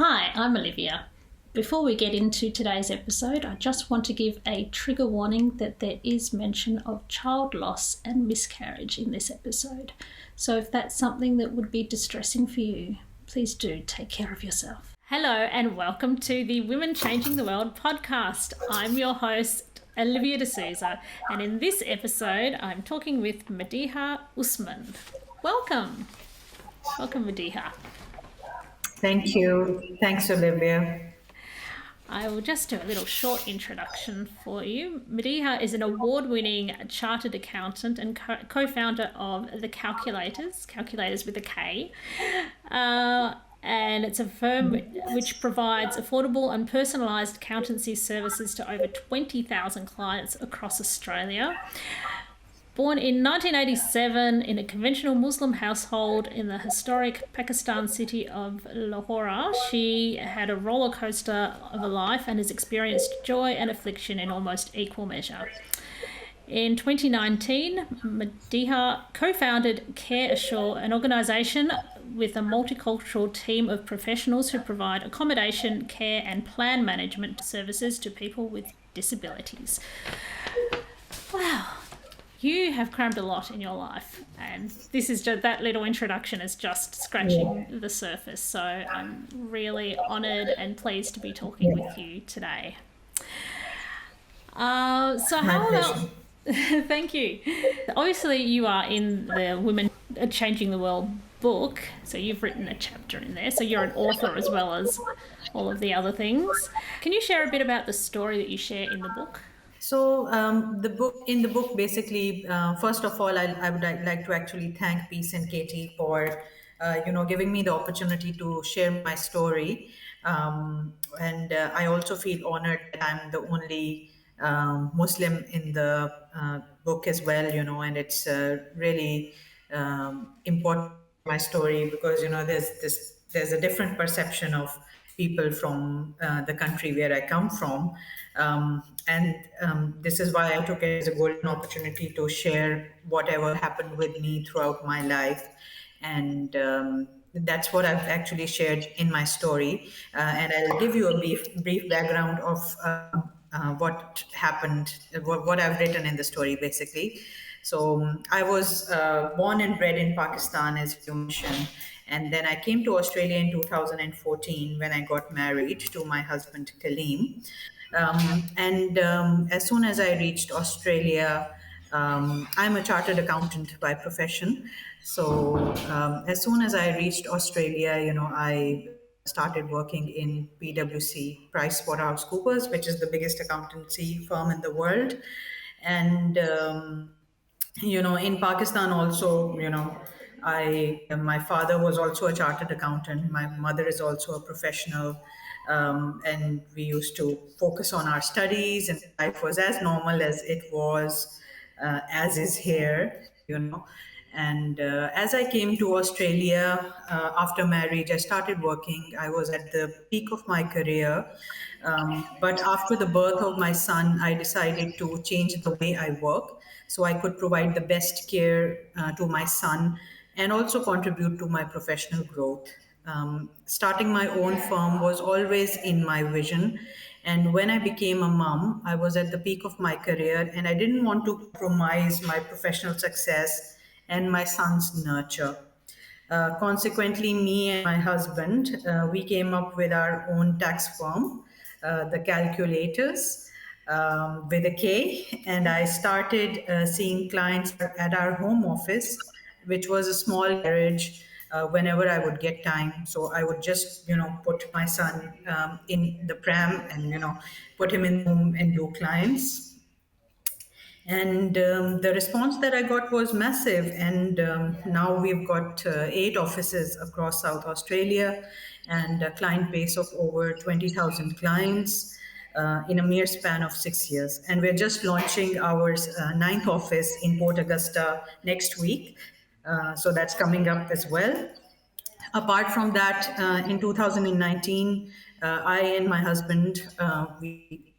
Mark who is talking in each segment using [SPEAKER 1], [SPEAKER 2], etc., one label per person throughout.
[SPEAKER 1] Hi, I'm Olivia. Before we get into today's episode, I just want to give a trigger warning that there is mention of child loss and miscarriage in this episode. So if that's something that would be distressing for you, please do take care of yourself. Hello and welcome to the Women Changing the World podcast. I'm your host, Olivia D'Souza, and in this episode, I'm talking with Madeeha Usman. Welcome. Welcome, Madeeha.
[SPEAKER 2] Thank you. Thanks, Olivia.
[SPEAKER 1] I will just do a little short introduction for you. Madeeha is an award-winning chartered accountant and co-founder of the Calculators with a K. And it's a firm which provides affordable and personalised accountancy services to over 20,000 clients across Australia. Born in 1987 in a conventional Muslim household in the historic Pakistan city of Lahore, she had a roller coaster of a life and has experienced joy and affliction in almost equal measure. In 2019, Madeeha co-founded Care Assure, an organisation with a multicultural team of professionals who provide accommodation, care and plan management services to people with disabilities. Wow. You have crammed a lot in your life, and this is just, that little introduction is just scratching the surface. So I'm really honoured and pleased to be talking with you today. So how about... Thank you. Obviously, you are in the Women Changing the World book, so you've written a chapter in there. So you're an author as well as all of the other things. Can you share a bit about the story that you share in the book?
[SPEAKER 2] So the book, basically, first of all, I would like to actually thank Peace and Katie for, giving me the opportunity to share my story. And I also feel honored that I'm the only Muslim in the book as well, and it's really important my story because, there's a different perception of people from the country where I come from. And this is why I took it as a golden opportunity to share whatever happened with me throughout my life. And that's what I've actually shared in my story. And I'll give you a brief background of what happened, what I've written in the story, basically. So I was born and bred in Pakistan, as you mentioned. And then I came to Australia in 2014 when I got married to my husband, Kaleem. And as soon as I reached Australia, I'm a chartered accountant by profession. So as soon as I reached Australia, I started working in PwC, PricewaterhouseCoopers, which is the biggest accountancy firm in the world. And in Pakistan also, my father was also a chartered accountant. My mother is also a professional. And we used to focus on our studies, and life was as normal as it was, as is here. And as I came to Australia after marriage, I started working. I was at the peak of my career. But after the birth of my son, I decided to change the way I work so I could provide the best care to my son and also contribute to my professional growth. Starting my own firm was always in my vision. And when I became a mom, I was at the peak of my career and I didn't want to compromise my professional success and my son's nurture. Consequently, me and my husband, we came up with our own tax firm, the Calculators, with a K, and I started seeing clients at our home office, which was a small garage. Whenever I would get time, so I would just put my son in the pram and put him in the room and do clients. And the response that I got was massive. And now we've got 8 offices across South Australia and a client base of over 20,000 clients in a mere span of 6 years. And we're just launching our ninth office in Port Augusta next week. So that's coming up as well. Apart from that, in 2019, I and my husband, we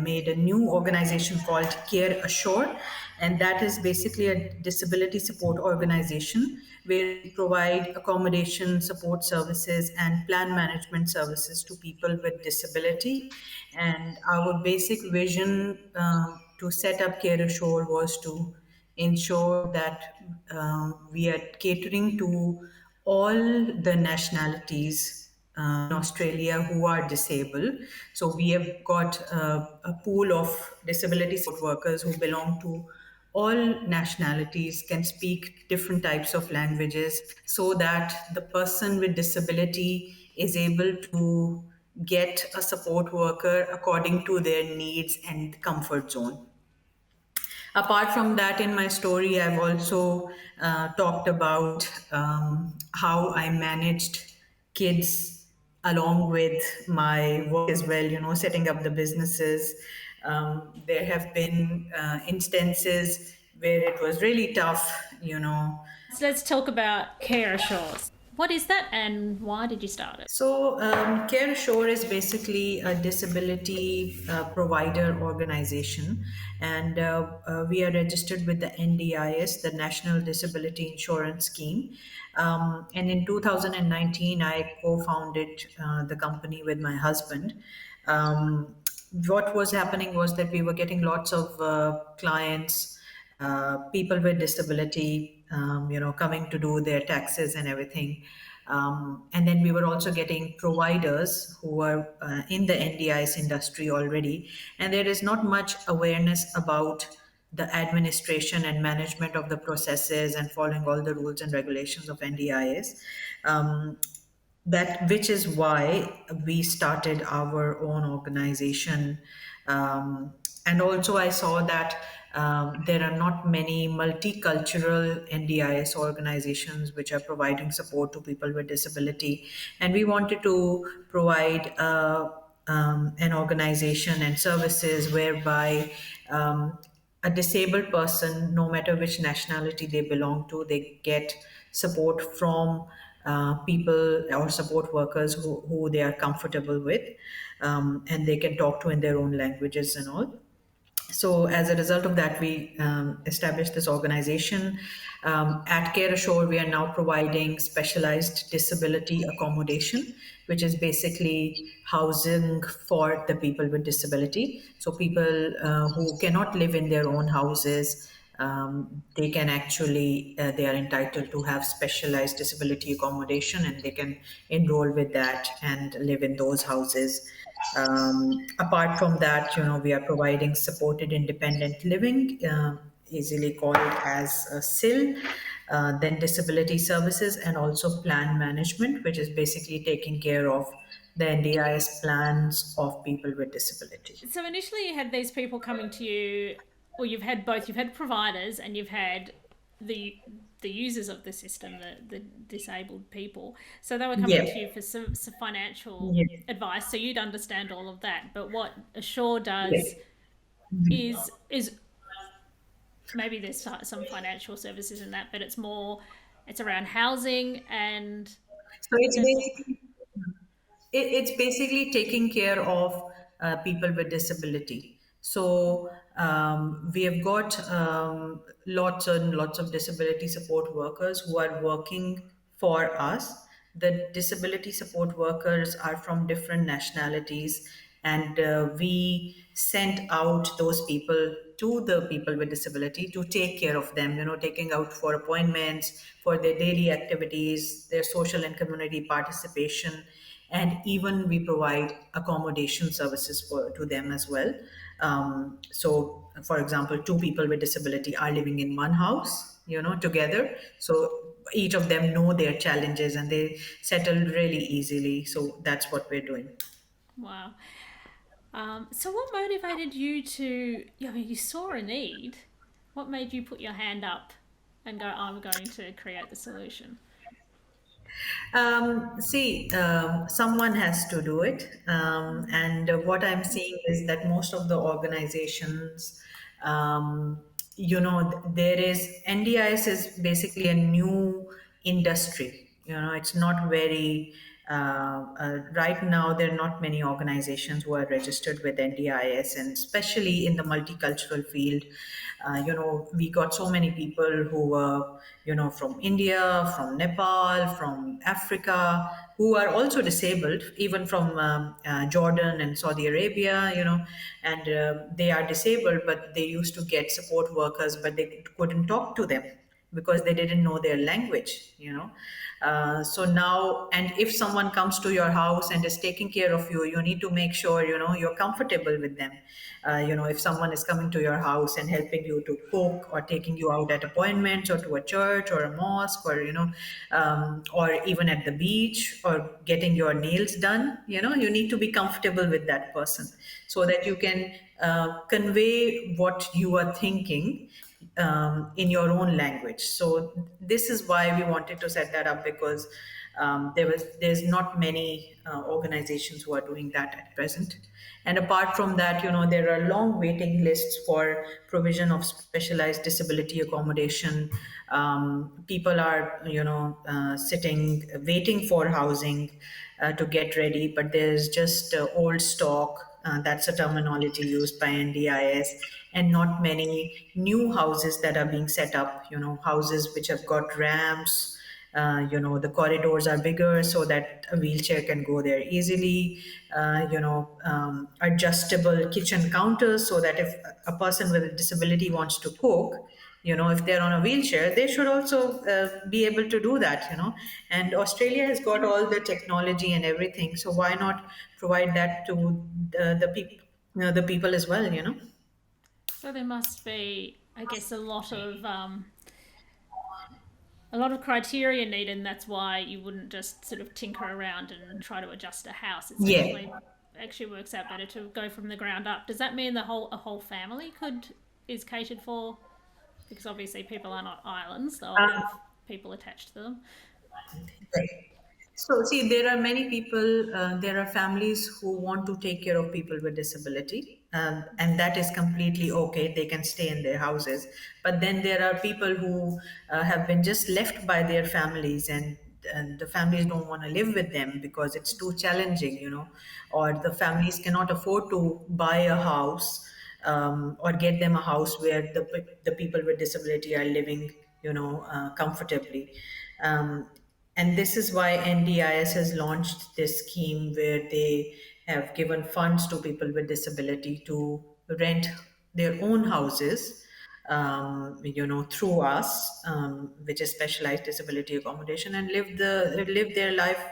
[SPEAKER 2] made a new organization called Care Assure, and that is basically a disability support organization where we provide accommodation, support services, and plan management services to people with disability. And our basic vision to set up Care Assure was to ensure that we are catering to all the nationalities in Australia who are disabled. So we have got a pool of disability support workers who belong to all nationalities, can speak different types of languages, so that the person with disability is able to get a support worker according to their needs and comfort zone. Apart from that, in my story, I've also talked about how I managed kids along with my work as well, setting up the businesses. There have been instances where it was really tough.
[SPEAKER 1] So let's talk about Care Assures. What is that and why did you start it?
[SPEAKER 2] So, Care Assure is basically a disability provider organization, and we are registered with the NDIS, the National Disability Insurance Scheme. And in 2019, I co founded the company with my husband. What was happening was that we were getting lots of clients, people with disability, coming to do their taxes and everything. And then we were also getting providers who were in the NDIS industry already. And there is not much awareness about the administration and management of the processes and following all the rules and regulations of NDIS. That which is why we started our own organization. And also I saw that there are not many multicultural NDIS organizations which are providing support to people with disability, and we wanted to provide an organization and services whereby a disabled person, no matter which nationality they belong to, they get support from people or support workers who they are comfortable with, and they can talk to in their own languages and all. So as a result of that, we established this organization. At Care Assure, we are now providing specialized disability accommodation, which is basically housing for the people with disability. So people who cannot live in their own houses, they can actually, they are entitled to have specialized disability accommodation, and they can enroll with that and live in those houses. Apart from that, we are providing supported independent living, easily called as SIL, then disability services, and also plan management, which is basically taking care of the NDIS plans of people with disability.
[SPEAKER 1] So initially you had these people coming to you, or you've had both. You've had providers and you've had the the users of the system, the disabled people. So they were coming
[SPEAKER 2] Yeah.
[SPEAKER 1] to you for some financial
[SPEAKER 2] Yeah.
[SPEAKER 1] advice. So you'd understand all of that. But what Assure
[SPEAKER 2] Yeah.
[SPEAKER 1] does is maybe there's some financial services in that, but it's around housing and
[SPEAKER 2] So it's
[SPEAKER 1] there's more.
[SPEAKER 2] basically it's basically taking care of people with disability. So we have got lots and lots of disability support workers who are working for us. The disability support workers are from different nationalities, and we sent out those people to the people with disability to take care of them, taking out for appointments, for their daily activities, their social and community participation, and even we provide accommodation services to them as well. So for example, two people with disability are living in one house, together, so each of them know their challenges and they settle really easily. So that's what we're doing.
[SPEAKER 1] Wow. So what motivated you to? I mean, you saw a need. What made you put your hand up and go, "I'm going to create the solution"?
[SPEAKER 2] See, someone has to do it. And what I'm seeing is that most of the organizations, there is NDIS is basically a new industry. It's not very Right now, there are not many organizations who are registered with NDIS, and especially in the multicultural field. We got so many people who were, from India, from Nepal, from Africa, who are also disabled, even from Jordan and Saudi Arabia, and they are disabled, but they used to get support workers, but they couldn't talk to them because they didn't know their language. So now, and if someone comes to your house and is taking care of you, you need to make sure you're comfortable with them. If someone is coming to your house and helping you to cook, or taking you out at appointments, or to a church or a mosque, or or even at the beach, or getting your nails done, you need to be comfortable with that person, so that you can convey what you are thinking in your own language. So this is why we wanted to set that up, because there's not many organizations who are doing that at present. And apart from that, there are long waiting lists for provision of specialized disability accommodation. People are sitting waiting for housing to get ready, but there's just old stock. That's a terminology used by NDIS, and not many new houses that are being set up. Houses which have got ramps. The corridors are bigger so that a wheelchair can go there easily. Adjustable kitchen counters, so that if a person with a disability wants to cook, if they're on a wheelchair, they should also be able to do that. And Australia has got all the technology and everything, so why not provide that to the people as well.
[SPEAKER 1] So there must be, I guess, a lot of criteria needed, and that's why you wouldn't just sort of tinker around and try to adjust a house. It's
[SPEAKER 2] Yeah.
[SPEAKER 1] actually works out better to go from the ground up. Does that mean a whole family could is catered for? Because obviously people are not islands; they'll have people attached to them.
[SPEAKER 2] Right. So, see, there are many people, there are families who want to take care of people with disability, and that is completely okay. They can stay in their houses. But then there are people who have been just left by their families, and the families don't want to live with them because it's too challenging, or the families cannot afford to buy a house, or get them a house where the people with disability are living, comfortably. Um, and this is why NDIS has launched this scheme where they have given funds to people with disability to rent their own houses, through us, which is specialized disability accommodation, and live their life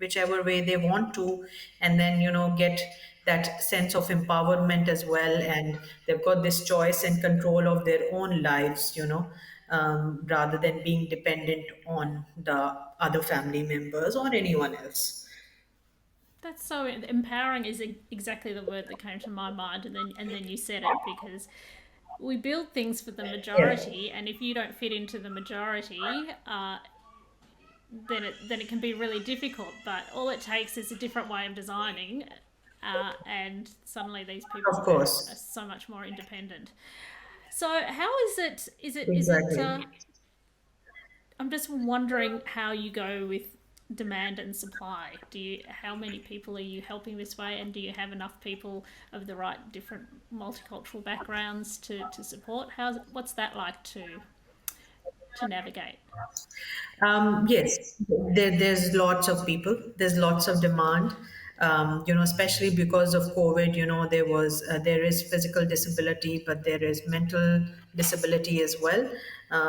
[SPEAKER 2] whichever way they want to, and then get that sense of empowerment as well, and they've got this choice and control of their own lives, rather than being dependent on the other family members or anyone else.
[SPEAKER 1] That's so empowering. Is exactly the word that came to my mind, and then you said it because we build things for the
[SPEAKER 2] Yeah,
[SPEAKER 1] majority, and if you don't fit into the majority, then it can be really difficult. But all it takes is a different way of designing, and suddenly these
[SPEAKER 2] of
[SPEAKER 1] people are
[SPEAKER 2] course.
[SPEAKER 1] so much more independent. So how is it? Is it?
[SPEAKER 2] Exactly.
[SPEAKER 1] I'm just wondering how you go with demand and supply. How many people are you helping this way, and do you have enough people of the right different multicultural backgrounds to support? What's that like to navigate?
[SPEAKER 2] Yes, there's lots of people. There's lots of demand. Especially because of COVID. There is physical disability, but there is mental disability as well.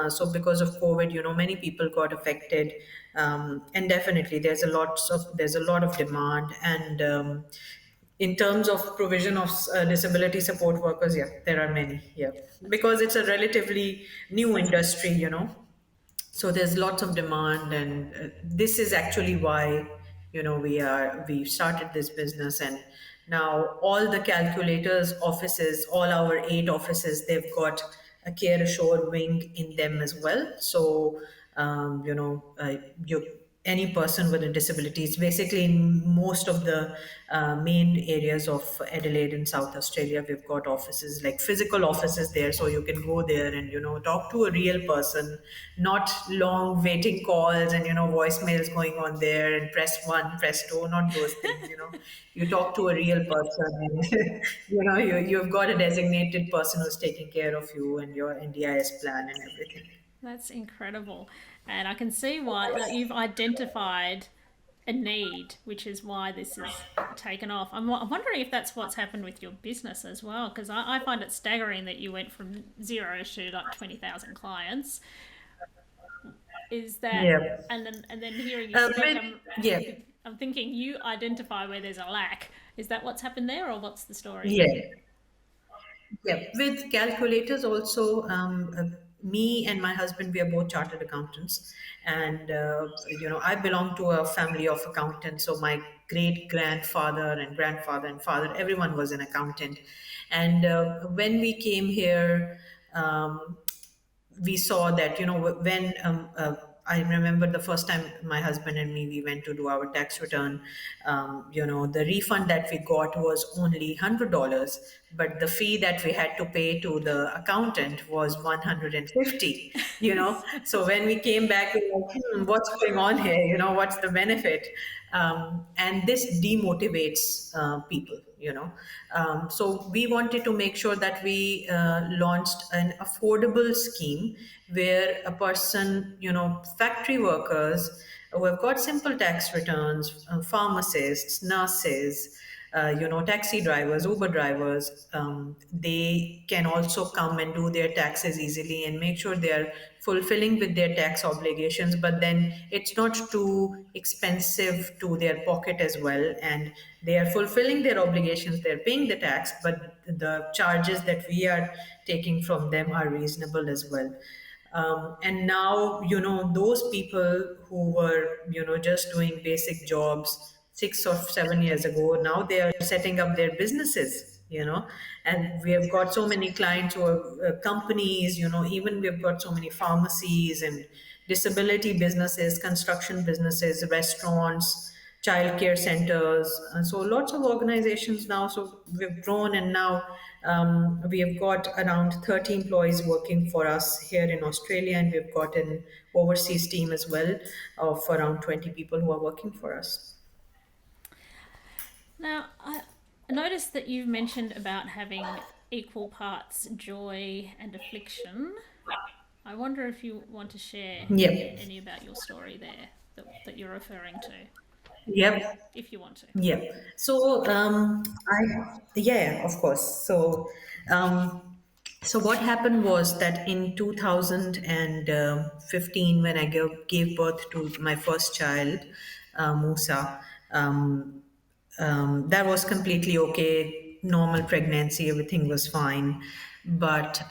[SPEAKER 2] So because of COVID, many people got affected, and definitely there's a lot of demand. And in terms of provision of disability support workers, yeah, there are many. Yeah,
[SPEAKER 1] That's
[SPEAKER 2] because it's a relatively new industry. So there's lots of demand, and this is actually why we started this business. And now all the calculators offices, all our 8 offices, they've got a care ashore wing in them as well. So you any person with a disability. It's basically in most of the main areas of Adelaide in South Australia. We've got offices, like physical offices there, so you can go there and talk to a real person, not long waiting calls and voicemails going on there and press one, press two, not those things. You talk to a real person, and you've got a designated person who's taking care of you and your NDIS plan and everything.
[SPEAKER 1] That's incredible. And I can see why that you've identified a need, which is why this is taken off. I'm wondering if that's what's happened with your business as well, because I find it staggering that you went from zero to like 20,000 clients. Is that,
[SPEAKER 2] Yeah.
[SPEAKER 1] and then hearing you
[SPEAKER 2] Uh,
[SPEAKER 1] speak,
[SPEAKER 2] but, yeah.
[SPEAKER 1] I'm thinking you identify where there's a lack. Is that what's happened there, or what's the story?
[SPEAKER 2] Yeah. Yeah, with calculators also, me and my husband, we are both chartered accountants, and I belong to a family of accountants. So my great grandfather and grandfather and father, everyone was an accountant, and when we came here. We saw that when I remember the first time my husband and me we went to do our tax return. The refund that we got was only $100, but the fee that we had to pay to the accountant was 150. So when we came back, we were like, what's going on here? What's the benefit? And this demotivates people. So we wanted to make sure that we launched an affordable scheme where a person, factory workers who have got simple tax returns, pharmacists, nurses, taxi drivers, Uber drivers, they can also come and do their taxes easily and make sure they are fulfilling with their tax obligations, but then it's not too expensive to their pocket as well. And they are fulfilling their obligations, they're paying the tax, but the charges that we are taking from them are reasonable as well. And now, those people who were, just doing basic jobs 6 or 7 years ago, now they are setting up their businesses, and we have got so many clients who are companies, even we've got so many pharmacies and disability businesses, construction businesses, restaurants, childcare centers. So lots of organizations now. So we've grown, and now we have got around 30 employees working for us here in Australia, and we've got an overseas team as well of around 20 people who are working for us.
[SPEAKER 1] Now, I noticed that you've mentioned about having equal parts joy and affliction. I wonder if you want to share
[SPEAKER 2] Yep.
[SPEAKER 1] any about your story there that you're referring to,
[SPEAKER 2] Yep.
[SPEAKER 1] if you want to.
[SPEAKER 2] Yeah. So, yeah, of course. So what happened was that in 2015, when I gave birth to my first child, Musa, that was completely okay, normal pregnancy, everything was fine. But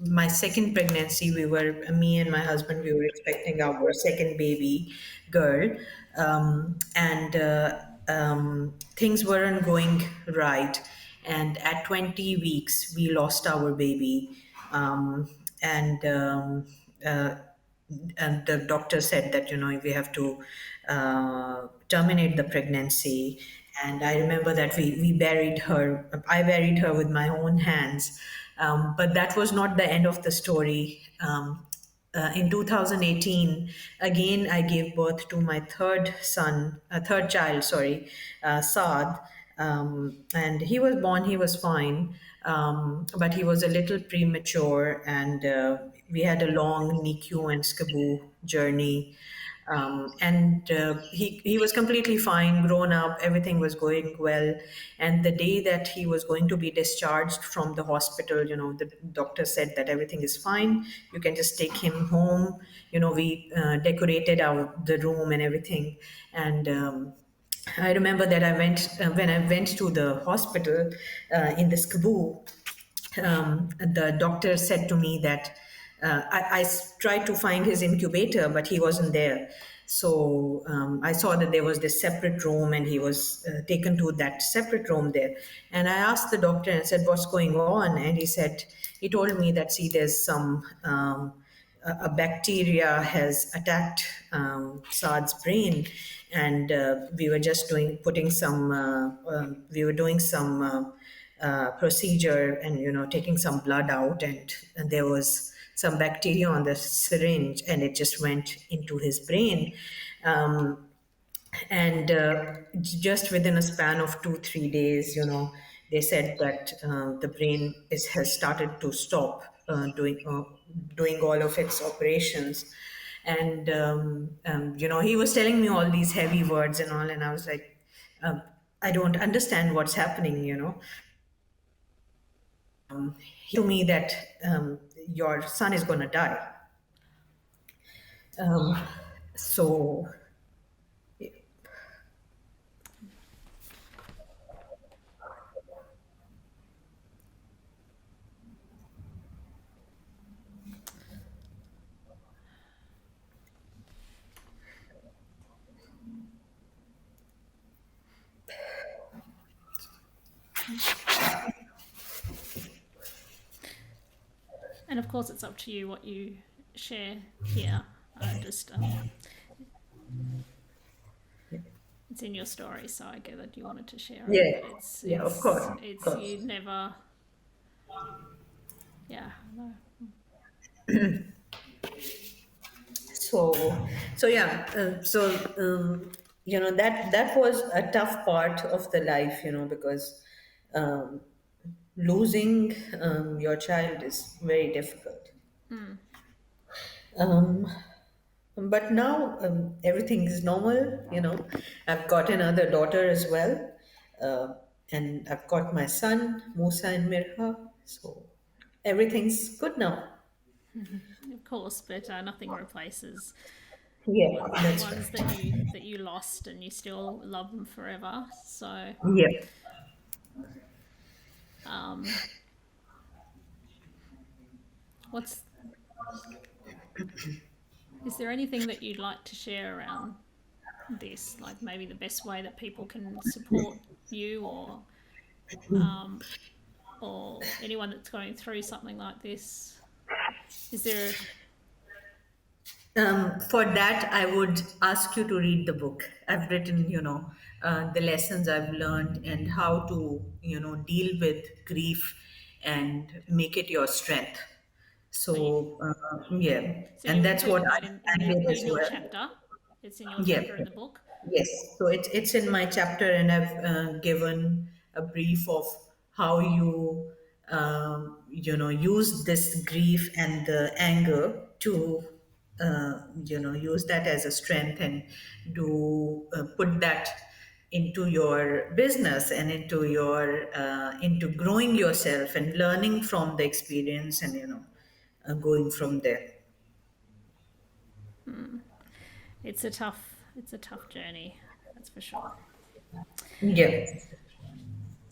[SPEAKER 2] my second pregnancy, me and my husband, we were expecting our second baby girl, and things weren't going right. And at 20 weeks, we lost our baby. And uh, and the doctor said that we have to terminate the pregnancy. And I remember that we buried her. I buried her with my own hands. But that was not the end of the story. In 2018, again, I gave birth to my third child, sorry, Saad. And he was born, he was fine, but he was a little premature, and we had a long NICU and SCABU journey. And he was completely fine, grown up, everything was going well. And the day that he was going to be discharged from the hospital, the doctor said that everything is fine, you can just take him home. We decorated the room and everything. And I remember that when I went to the hospital in the SCABU, the doctor said to me that I tried to find his incubator, but he wasn't there. So I saw that there was this separate room, and he was taken to that separate room there. And I asked the doctor and said, "What's going on?" And he told me that, see, there's some a bacteria has attacked Saad's brain, and we were just putting some, we were doing some procedure, and taking some blood out, and there was some bacteria on the syringe, and it just went into his brain. Um, and just within a span of 2 3 days, they said that the brain has started to stop doing all of its operations. And he was telling me all these heavy words and all, and I was like, I don't understand what's happening. To me that your son is going to die. um, so
[SPEAKER 1] And of course, it's up to you what you share here. Just it's in your story, so I get that you wanted to share it.
[SPEAKER 2] yeah,
[SPEAKER 1] But
[SPEAKER 2] yeah, of course, of
[SPEAKER 1] it's
[SPEAKER 2] course.
[SPEAKER 1] you never. Yeah. No.
[SPEAKER 2] So yeah, that was a tough part of the life, because um, losing your child is very difficult. um, but now everything is normal. I've got another daughter as well, uh, and I've got my son Musa and Mirha, so everything's good now.
[SPEAKER 1] Of course, but nothing replaces
[SPEAKER 2] Yeah,
[SPEAKER 1] the
[SPEAKER 2] that's
[SPEAKER 1] ones
[SPEAKER 2] right.
[SPEAKER 1] that you lost, and you still love them forever. So,
[SPEAKER 2] Yeah.
[SPEAKER 1] um, what's is there anything that you'd like to share around this? Like maybe the best way that people can support you, um, or anyone that's going through something like this. Is there?
[SPEAKER 2] For that, I would ask you to read the book. I've written, the lessons I've learned and how to, deal with grief and make it your strength.
[SPEAKER 1] So you
[SPEAKER 2] So, yeah,
[SPEAKER 1] so
[SPEAKER 2] and
[SPEAKER 1] you're
[SPEAKER 2] that's what
[SPEAKER 1] including that
[SPEAKER 2] I did as
[SPEAKER 1] in your
[SPEAKER 2] well.
[SPEAKER 1] chapter. It's in your
[SPEAKER 2] Yeah.
[SPEAKER 1] chapter in the book.
[SPEAKER 2] Yes. So it's in my chapter, and I've given a brief of how you use this grief and the anger to use that as a strength, and do put that into your business, and into growing yourself and learning from the experience, and going from there.
[SPEAKER 1] It's a tough journey, that's for sure.
[SPEAKER 2] Yeah.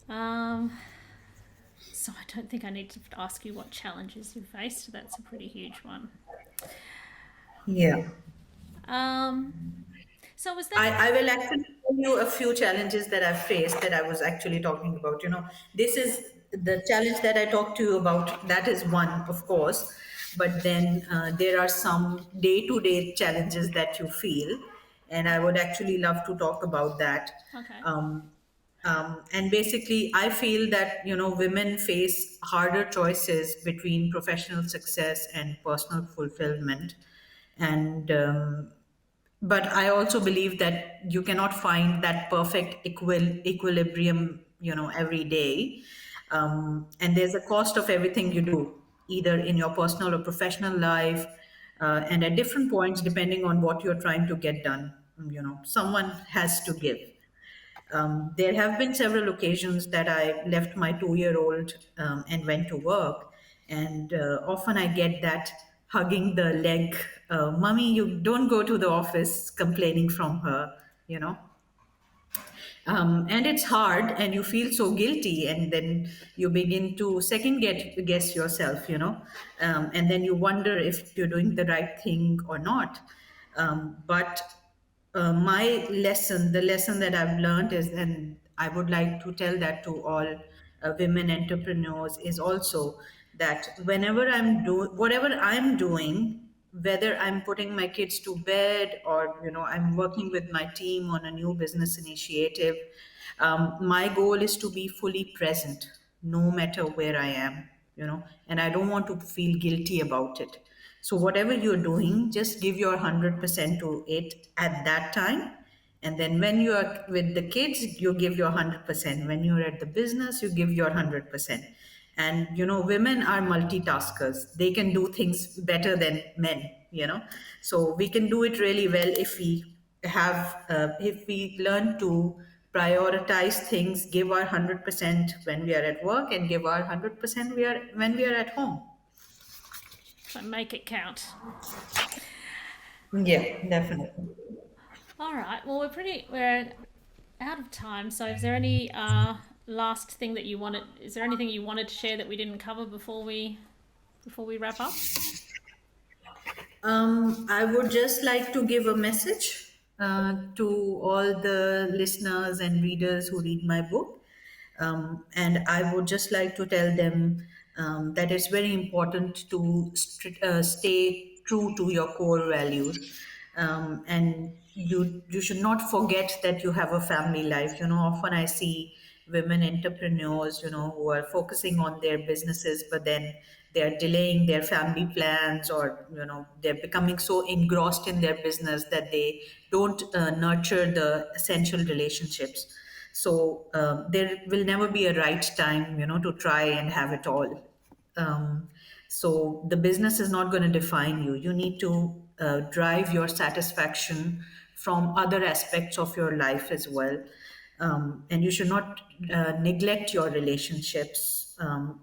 [SPEAKER 1] Um, so I don't think I need to ask you what challenges you faced. That's a pretty huge one.
[SPEAKER 2] Yeah.
[SPEAKER 1] Um, so was that
[SPEAKER 2] I will actually tell you a few challenges that I've faced that I was actually talking about. This is the challenge that I talked to you about. That is one, of course. But then there are some day to day challenges that you feel. And I would actually love to talk about that.
[SPEAKER 1] okay?
[SPEAKER 2] Um, and basically, I feel that, women face harder choices between professional success and personal fulfillment. And but I also believe that you cannot find that perfect equilibrium, every day. And there's a cost of everything you do, either in your personal or professional life, and at different points, depending on what you're trying to get done. Someone has to give. There have been several occasions that I left my 2 year old and went to work. And often I get that hugging the leg, Mummy, you don't go to the office, complaining from her, you know. And it's hard, and you feel so guilty, and then you begin to guess yourself, and then you wonder if you're doing the right thing or not. But the lesson that I've learned is, and I would like to tell that to all women entrepreneurs, is also that whatever I'm doing, whether I'm putting my kids to bed or I'm working with my team on a new business initiative, my goal is to be fully present no matter where I am, and I don't want to feel guilty about it. So whatever you're doing, just give your 100% to it at that time. And then when you are with the kids, you give your 100%. When you're at the business, you give your 100%. And women are multitaskers. They can do things better than men. So we can do it really well if we learn to prioritize things, give our 100% when we are at work, and give our 100% when we are at home.
[SPEAKER 1] So make it count.
[SPEAKER 2] Yeah, definitely.
[SPEAKER 1] All right. Well, we're out of time. So is there any last thing that you wanted? Is there anything you wanted to share that we didn't cover before we wrap up?
[SPEAKER 2] I would just like to give a message to all the listeners and readers who read my book. And I would just like to tell them that it's very important to stay true to your core values. And you should not forget that you have a family life. Often I see women entrepreneurs, who are focusing on their businesses, but then they're delaying their family plans, or they're becoming so engrossed in their business that they don't nurture the essential relationships. So there will never be a right time, to try and have it all. um, so the business is not going to define you. You need to drive your satisfaction from other aspects of your life as well. And you should not neglect your relationships.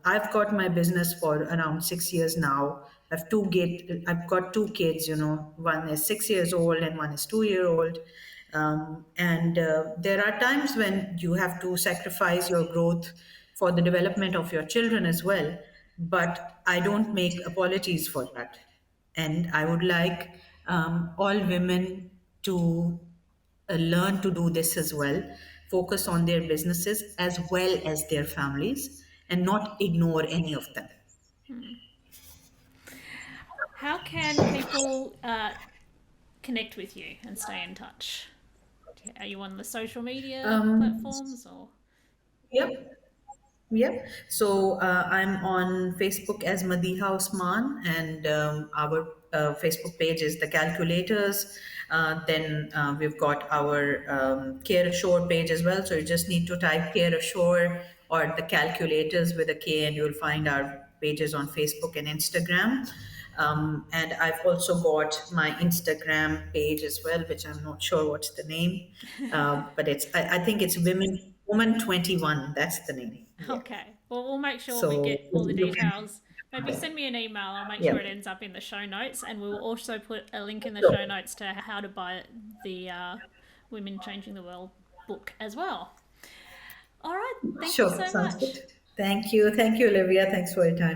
[SPEAKER 2] I've got my business for around 6 years now. I've got two kids. One is 6 years old and one is 2 year old. And there are times when you have to sacrifice your growth for the development of your children as well. But I don't make apologies for that. And I would like all women to learn to do this as well, focus on their businesses as well as their families, and not ignore any of them.
[SPEAKER 1] How can people connect with you and stay in touch? Are you on the social media
[SPEAKER 2] Um,
[SPEAKER 1] platforms or?
[SPEAKER 2] yep. Yep. So I'm on Facebook as Madeeha Usman, and our Facebook page is the Calculators. Then we've got our Care Ashore page as well. So you just need to type Care Ashore or the Calculators with a K, and you'll find our pages on Facebook and Instagram. And I've also got my Instagram page as well, which I'm not sure what's the name, but I think it's Woman 21. That's the name. Yeah.
[SPEAKER 1] Okay. Well, we'll make sure we
[SPEAKER 2] So
[SPEAKER 1] get all the
[SPEAKER 2] you can
[SPEAKER 1] details. Maybe
[SPEAKER 2] find
[SPEAKER 1] send
[SPEAKER 2] them.
[SPEAKER 1] me an email. I'll make
[SPEAKER 2] Yeah.
[SPEAKER 1] sure it ends up in the show notes, and we'll also put a link in the show
[SPEAKER 2] Sure.
[SPEAKER 1] notes to how to buy the Women Changing the World book as well. All right. Thank you
[SPEAKER 2] Sure.
[SPEAKER 1] so
[SPEAKER 2] Sounds good.
[SPEAKER 1] much.
[SPEAKER 2] Thank you. Thank you, Olivia. Thanks for your time.